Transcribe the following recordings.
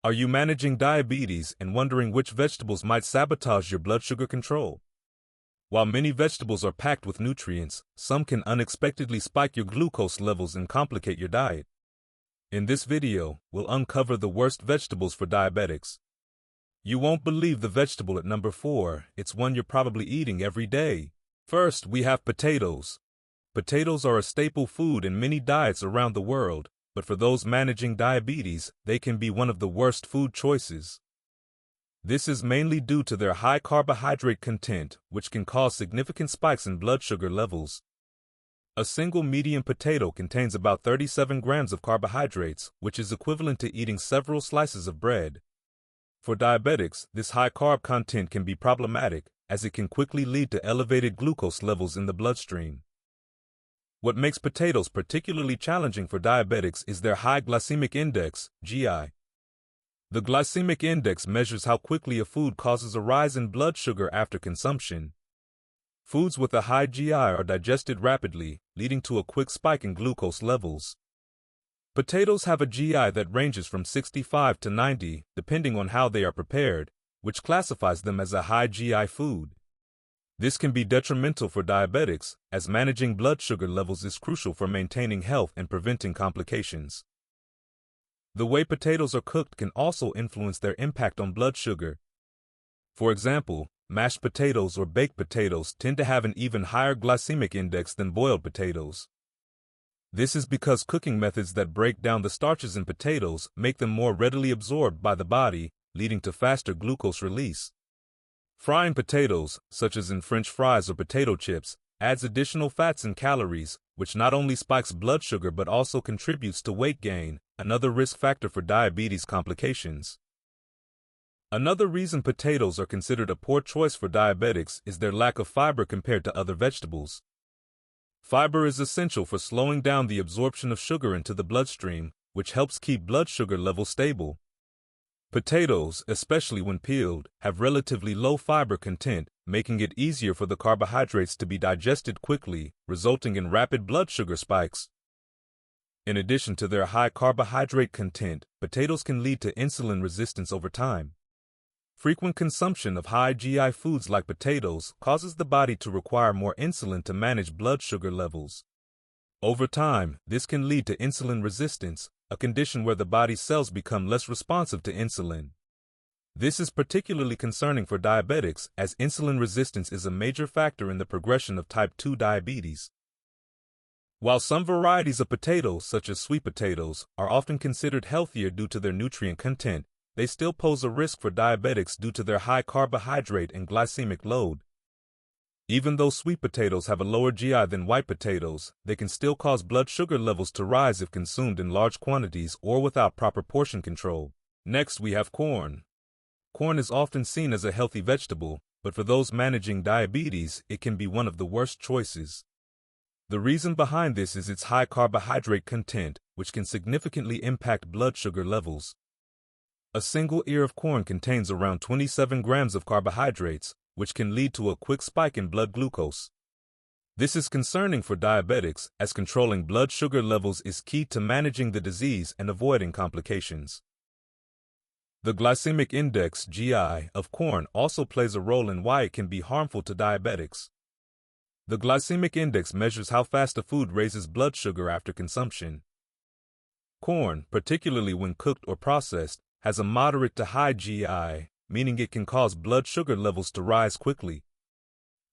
Are you managing diabetes and wondering which vegetables might sabotage your blood sugar control? While many vegetables are packed with nutrients, some can unexpectedly spike your glucose levels and complicate your diet. In this video, we'll uncover the worst vegetables for diabetics. You won't believe the vegetable at number 4, it's one you're probably eating every day. First, we have potatoes. Potatoes are a staple food in many diets around the world, but for those managing diabetes, they can be one of the worst food choices. This is mainly due to their high carbohydrate content, which can cause significant spikes in blood sugar levels. A single medium potato contains about 37 grams of carbohydrates, which is equivalent to eating several slices of bread. For diabetics, this high carb content can be problematic, as it can quickly lead to elevated glucose levels in the bloodstream. What makes potatoes particularly challenging for diabetics is their high glycemic index, GI. The glycemic index measures how quickly a food causes a rise in blood sugar after consumption. Foods with a high GI are digested rapidly, leading to a quick spike in glucose levels. Potatoes have a GI that ranges from 65 to 90, depending on how they are prepared, which classifies them as a high GI food. This can be detrimental for diabetics, as managing blood sugar levels is crucial for maintaining health and preventing complications. The way potatoes are cooked can also influence their impact on blood sugar. For example, mashed potatoes or baked potatoes tend to have an even higher glycemic index than boiled potatoes. This is because cooking methods that break down the starches in potatoes make them more readily absorbed by the body, leading to faster glucose release. Frying potatoes, such as in French fries or potato chips, adds additional fats and calories, which not only spikes blood sugar but also contributes to weight gain, another risk factor for diabetes complications. Another reason potatoes are considered a poor choice for diabetics is their lack of fiber compared to other vegetables. Fiber is essential for slowing down the absorption of sugar into the bloodstream, which helps keep blood sugar levels stable. Potatoes, especially when peeled, have relatively low fiber content, making it easier for the carbohydrates to be digested quickly, resulting in rapid blood sugar spikes. In addition to their high carbohydrate content, potatoes can lead to insulin resistance over time. Frequent consumption of high GI foods like potatoes causes the body to require more insulin to manage blood sugar levels. Over time, this can lead to insulin resistance, a condition where the body's cells become less responsive to insulin. This is particularly concerning for diabetics, as insulin resistance is a major factor in the progression of type 2 diabetes. While some varieties of potatoes, such as sweet potatoes, are often considered healthier due to their nutrient content, they still pose a risk for diabetics due to their high carbohydrate and glycemic load. Even though sweet potatoes have a lower GI than white potatoes, they can still cause blood sugar levels to rise if consumed in large quantities or without proper portion control. Next, we have corn. Corn is often seen as a healthy vegetable, but for those managing diabetes, it can be one of the worst choices. The reason behind this is its high carbohydrate content, which can significantly impact blood sugar levels. A single ear of corn contains around 27 grams of carbohydrates, which can lead to a quick spike in blood glucose. This is concerning for diabetics, as controlling blood sugar levels is key to managing the disease and avoiding complications. The glycemic index, GI, of corn also plays a role in why it can be harmful to diabetics. The glycemic index measures how fast a food raises blood sugar after consumption. Corn, particularly when cooked or processed, has a moderate to high GI, meaning it can cause blood sugar levels to rise quickly.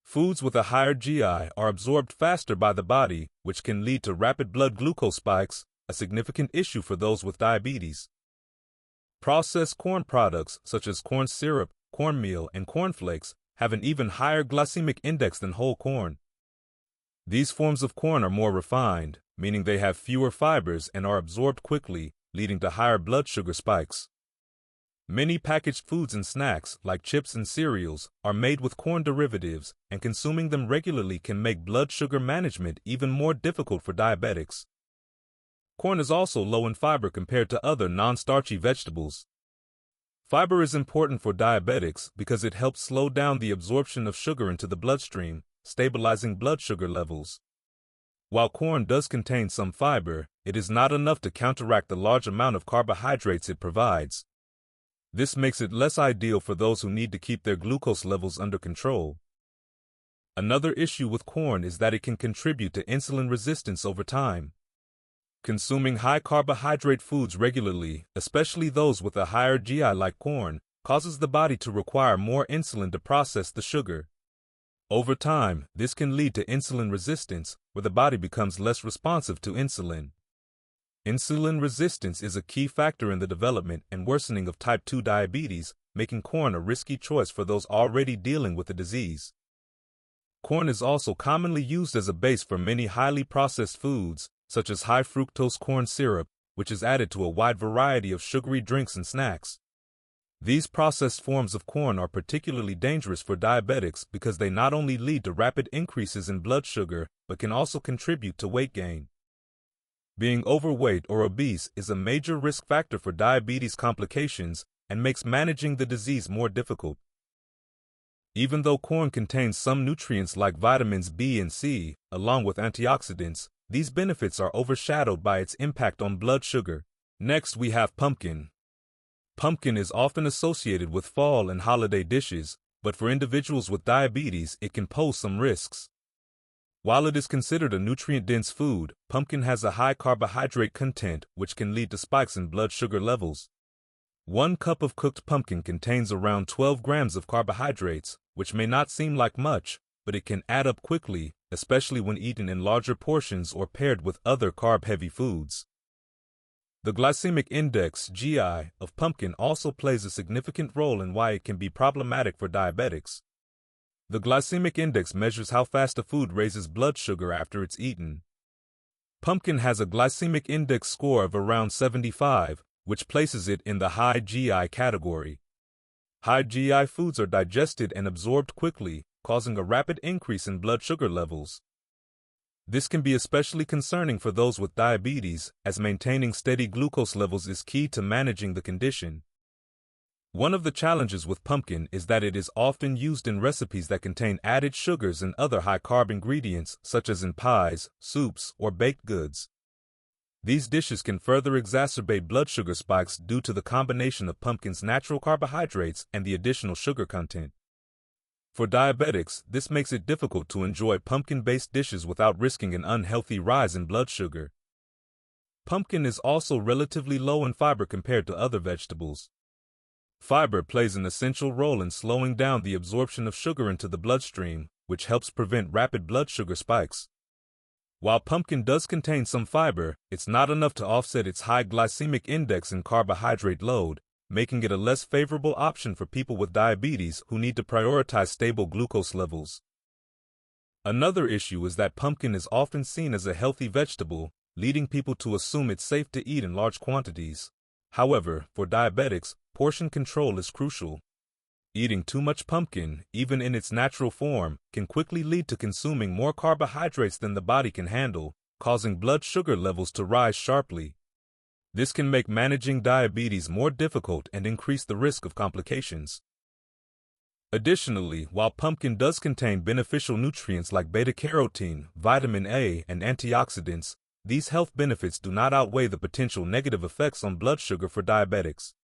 Foods with a higher GI are absorbed faster by the body, which can lead to rapid blood glucose spikes, a significant issue for those with diabetes. Processed corn products, such as corn syrup, cornmeal, and cornflakes, have an even higher glycemic index than whole corn. These forms of corn are more refined, meaning they have fewer fibers and are absorbed quickly, leading to higher blood sugar spikes. Many packaged foods and snacks, like chips and cereals, are made with corn derivatives, and consuming them regularly can make blood sugar management even more difficult for diabetics. Corn is also low in fiber compared to other non-starchy vegetables. Fiber is important for diabetics because it helps slow down the absorption of sugar into the bloodstream, stabilizing blood sugar levels. While corn does contain some fiber, it is not enough to counteract the large amount of carbohydrates it provides. This makes it less ideal for those who need to keep their glucose levels under control. Another issue with corn is that it can contribute to insulin resistance over time. Consuming high-carbohydrate foods regularly, especially those with a higher GI like corn, causes the body to require more insulin to process the sugar. Over time, this can lead to insulin resistance, where the body becomes less responsive to insulin. Insulin resistance is a key factor in the development and worsening of type 2 diabetes, making corn a risky choice for those already dealing with the disease. Corn is also commonly used as a base for many highly processed foods, such as high-fructose corn syrup, which is added to a wide variety of sugary drinks and snacks. These processed forms of corn are particularly dangerous for diabetics because they not only lead to rapid increases in blood sugar, but can also contribute to weight gain. Being overweight or obese is a major risk factor for diabetes complications and makes managing the disease more difficult. Even though corn contains some nutrients like vitamins B and C, along with antioxidants, these benefits are overshadowed by its impact on blood sugar. Next, we have pumpkin. Pumpkin is often associated with fall and holiday dishes, but for individuals with diabetes, it can pose some risks. While it is considered a nutrient-dense food, pumpkin has a high carbohydrate content which can lead to spikes in blood sugar levels. 1 cup of cooked pumpkin contains around 12 grams of carbohydrates, which may not seem like much, but it can add up quickly, especially when eaten in larger portions or paired with other carb-heavy foods. The glycemic index, GI, of pumpkin also plays a significant role in why it can be problematic for diabetics. The glycemic index measures how fast a food raises blood sugar after it's eaten. Pumpkin has a glycemic index score of around 75, which places it in the high GI category. High GI foods are digested and absorbed quickly, causing a rapid increase in blood sugar levels. This can be especially concerning for those with diabetes, as maintaining steady glucose levels is key to managing the condition. One of the challenges with pumpkin is that it is often used in recipes that contain added sugars and other high-carb ingredients, such as in pies, soups, or baked goods. These dishes can further exacerbate blood sugar spikes due to the combination of pumpkin's natural carbohydrates and the additional sugar content. For diabetics, this makes it difficult to enjoy pumpkin-based dishes without risking an unhealthy rise in blood sugar. Pumpkin is also relatively low in fiber compared to other vegetables. Fiber plays an essential role in slowing down the absorption of sugar into the bloodstream, which helps prevent rapid blood sugar spikes. While pumpkin does contain some fiber, it's not enough to offset its high glycemic index and carbohydrate load, making it a less favorable option for people with diabetes who need to prioritize stable glucose levels. Another issue is that pumpkin is often seen as a healthy vegetable, leading people to assume it's safe to eat in large quantities. However, for diabetics, portion control is crucial. Eating too much pumpkin, even in its natural form, can quickly lead to consuming more carbohydrates than the body can handle, causing blood sugar levels to rise sharply. This can make managing diabetes more difficult and increase the risk of complications. Additionally, while pumpkin does contain beneficial nutrients like beta-carotene, vitamin A, and antioxidants, these health benefits do not outweigh the potential negative effects on blood sugar for diabetics.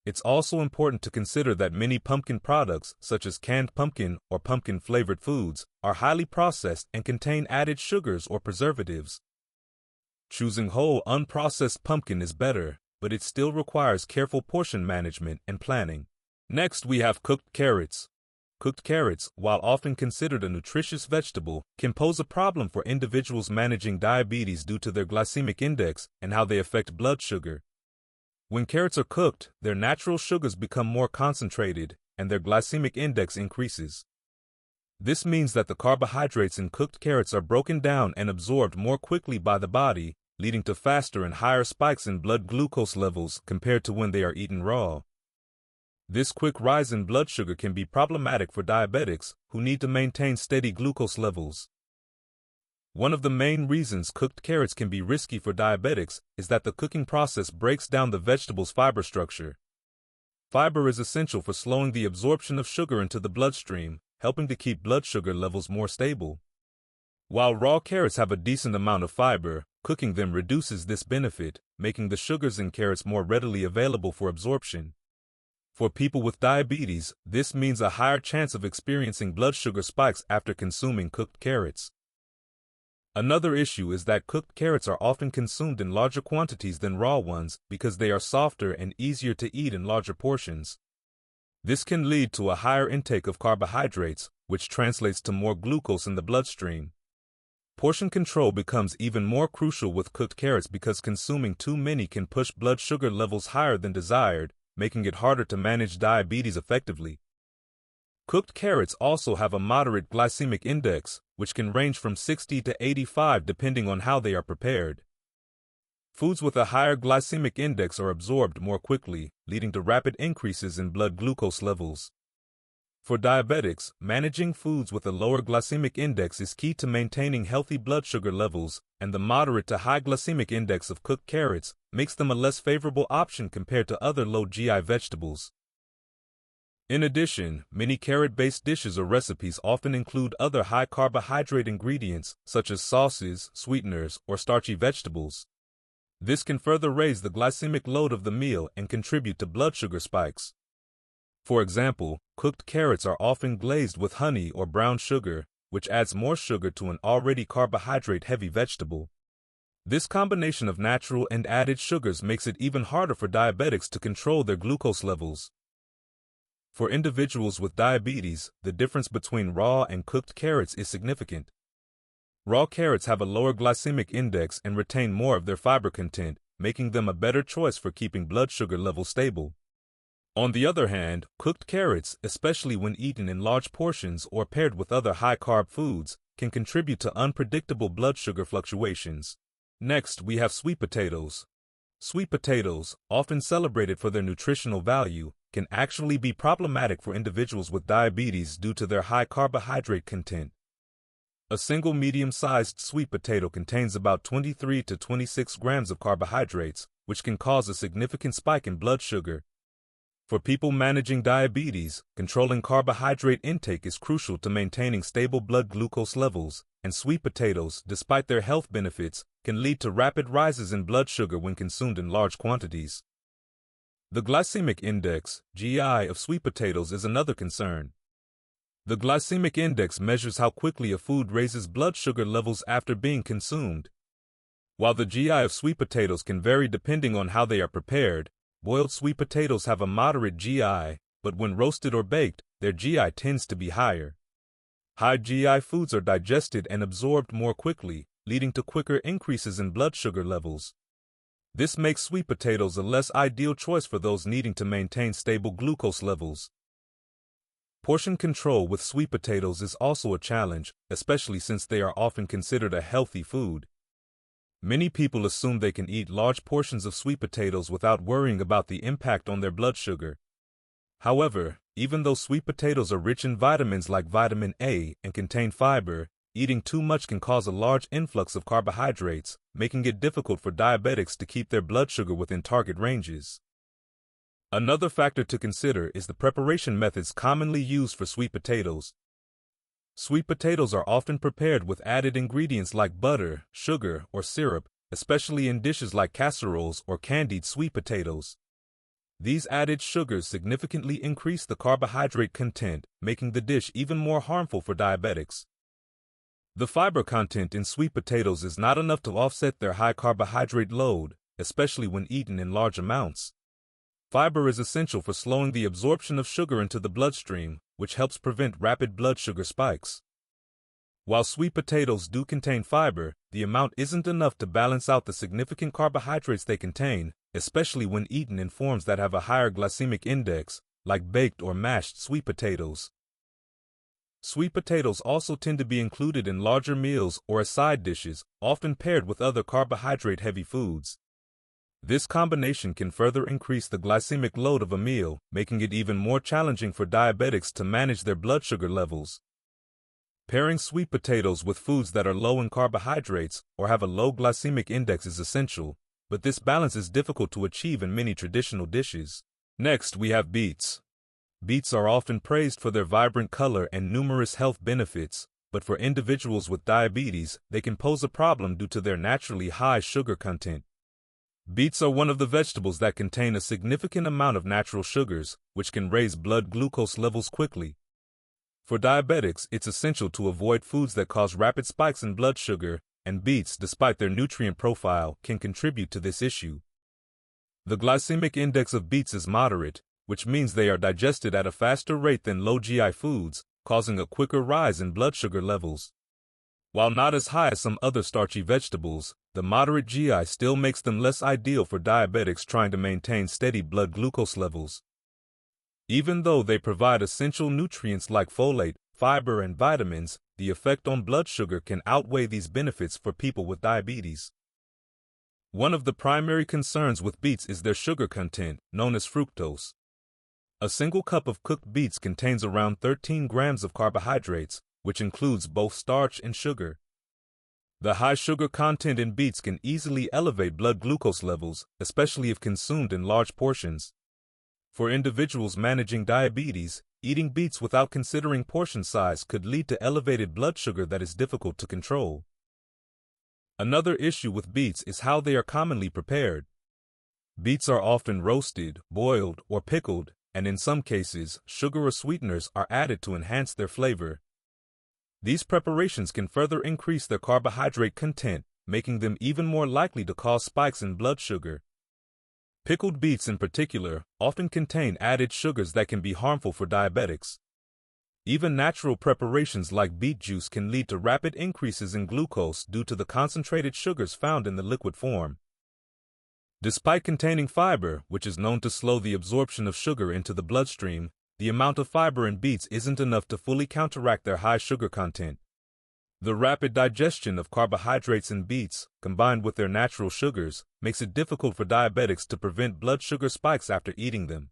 It's also important to consider that many pumpkin products, such as canned pumpkin or pumpkin-flavored foods, are highly processed and contain added sugars or preservatives. Choosing whole, unprocessed pumpkin is better, but it still requires careful portion management and planning. Next, we have cooked carrots. Cooked carrots, while often considered a nutritious vegetable, can pose a problem for individuals managing diabetes due to their glycemic index and how they affect blood sugar. When carrots are cooked, their natural sugars become more concentrated, and their glycemic index increases. This means that the carbohydrates in cooked carrots are broken down and absorbed more quickly by the body, leading to faster and higher spikes in blood glucose levels compared to when they are eaten raw. This quick rise in blood sugar can be problematic for diabetics who need to maintain steady glucose levels. One of the main reasons cooked carrots can be risky for diabetics is that the cooking process breaks down the vegetable's fiber structure. Fiber is essential for slowing the absorption of sugar into the bloodstream, helping to keep blood sugar levels more stable. While raw carrots have a decent amount of fiber, cooking them reduces this benefit, making the sugars in carrots more readily available for absorption. For people with diabetes, this means a higher chance of experiencing blood sugar spikes after consuming cooked carrots. Another issue is that cooked carrots are often consumed in larger quantities than raw ones because they are softer and easier to eat in larger portions. This can lead to a higher intake of carbohydrates, which translates to more glucose in the bloodstream. Portion control becomes even more crucial with cooked carrots because consuming too many can push blood sugar levels higher than desired, making it harder to manage diabetes effectively. Cooked carrots also have a moderate glycemic index, which can range from 60 to 85 depending on how they are prepared. Foods with a higher glycemic index are absorbed more quickly, leading to rapid increases in blood glucose levels. For diabetics, managing foods with a lower glycemic index is key to maintaining healthy blood sugar levels, and the moderate to high glycemic index of cooked carrots makes them a less favorable option compared to other low GI vegetables. In addition, many carrot-based dishes or recipes often include other high-carbohydrate ingredients, such as sauces, sweeteners, or starchy vegetables. This can further raise the glycemic load of the meal and contribute to blood sugar spikes. For example, cooked carrots are often glazed with honey or brown sugar, which adds more sugar to an already carbohydrate-heavy vegetable. This combination of natural and added sugars makes it even harder for diabetics to control their glucose levels. For individuals with diabetes, the difference between raw and cooked carrots is significant. Raw carrots have a lower glycemic index and retain more of their fiber content, making them a better choice for keeping blood sugar levels stable. On the other hand, cooked carrots, especially when eaten in large portions or paired with other high-carb foods, can contribute to unpredictable blood sugar fluctuations. Next, we have sweet potatoes. Sweet potatoes, often celebrated for their nutritional value, can actually be problematic for individuals with diabetes due to their high carbohydrate content. A single medium-sized sweet potato contains about 23 to 26 grams of carbohydrates, which can cause a significant spike in blood sugar. For people managing diabetes, controlling carbohydrate intake is crucial to maintaining stable blood glucose levels, and sweet potatoes, despite their health benefits, can lead to rapid rises in blood sugar when consumed in large quantities. The glycemic index, GI, of sweet potatoes is another concern. The glycemic index measures how quickly a food raises blood sugar levels after being consumed. While the GI of sweet potatoes can vary depending on how they are prepared, boiled sweet potatoes have a moderate GI, but when roasted or baked, their GI tends to be higher. High GI foods are digested and absorbed more quickly, leading to quicker increases in blood sugar levels. This makes sweet potatoes a less ideal choice for those needing to maintain stable glucose levels. Portion control with sweet potatoes is also a challenge, especially since they are often considered a healthy food. Many people assume they can eat large portions of sweet potatoes without worrying about the impact on their blood sugar. However, even though sweet potatoes are rich in vitamins like vitamin A and contain fiber, eating too much can cause a large influx of carbohydrates, making it difficult for diabetics to keep their blood sugar within target ranges. Another factor to consider is the preparation methods commonly used for sweet potatoes. Sweet potatoes are often prepared with added ingredients like butter, sugar, or syrup, especially in dishes like casseroles or candied sweet potatoes. These added sugars significantly increase the carbohydrate content, making the dish even more harmful for diabetics. The fiber content in sweet potatoes is not enough to offset their high carbohydrate load, especially when eaten in large amounts. Fiber is essential for slowing the absorption of sugar into the bloodstream, which helps prevent rapid blood sugar spikes. While sweet potatoes do contain fiber, the amount isn't enough to balance out the significant carbohydrates they contain, especially when eaten in forms that have a higher glycemic index, like baked or mashed sweet potatoes. Sweet potatoes also tend to be included in larger meals or as side dishes, often paired with other carbohydrate-heavy foods. This combination can further increase the glycemic load of a meal, making it even more challenging for diabetics to manage their blood sugar levels. Pairing sweet potatoes with foods that are low in carbohydrates or have a low glycemic index is essential, but this balance is difficult to achieve in many traditional dishes. Next, we have beets. Beets are often praised for their vibrant color and numerous health benefits, but for individuals with diabetes, they can pose a problem due to their naturally high sugar content. Beets are one of the vegetables that contain a significant amount of natural sugars, which can raise blood glucose levels quickly. For diabetics, it's essential to avoid foods that cause rapid spikes in blood sugar, and beets, despite their nutrient profile, can contribute to this issue. The glycemic index of beets is moderate, which means they are digested at a faster rate than low GI foods, causing a quicker rise in blood sugar levels. While not as high as some other starchy vegetables, the moderate GI still makes them less ideal for diabetics trying to maintain steady blood glucose levels. Even though they provide essential nutrients like folate, fiber, and vitamins, the effect on blood sugar can outweigh these benefits for people with diabetes. One of the primary concerns with beets is their sugar content, known as fructose. A single cup of cooked beets contains around 13 grams of carbohydrates, which includes both starch and sugar. The high sugar content in beets can easily elevate blood glucose levels, especially if consumed in large portions. For individuals managing diabetes, eating beets without considering portion size could lead to elevated blood sugar that is difficult to control. Another issue with beets is how they are commonly prepared. Beets are often roasted, boiled, or pickled, and in some cases, sugar or sweeteners are added to enhance their flavor. These preparations can further increase their carbohydrate content, making them even more likely to cause spikes in blood sugar. Pickled beets in particular often contain added sugars that can be harmful for diabetics. Even natural preparations like beet juice can lead to rapid increases in glucose due to the concentrated sugars found in the liquid form. Despite containing fiber, which is known to slow the absorption of sugar into the bloodstream, the amount of fiber in beets isn't enough to fully counteract their high sugar content. The rapid digestion of carbohydrates in beets, combined with their natural sugars, makes it difficult for diabetics to prevent blood sugar spikes after eating them.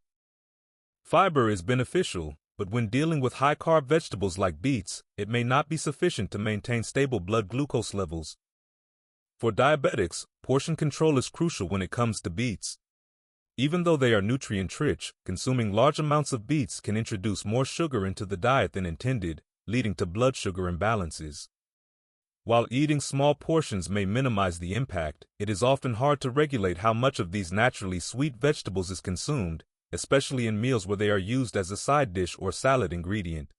Fiber is beneficial, but when dealing with high-carb vegetables like beets, it may not be sufficient to maintain stable blood glucose levels. For diabetics, portion control is crucial when it comes to beets. Even though they are nutrient-rich, consuming large amounts of beets can introduce more sugar into the diet than intended, leading to blood sugar imbalances. While eating small portions may minimize the impact, it is often hard to regulate how much of these naturally sweet vegetables is consumed, especially in meals where they are used as a side dish or salad ingredient.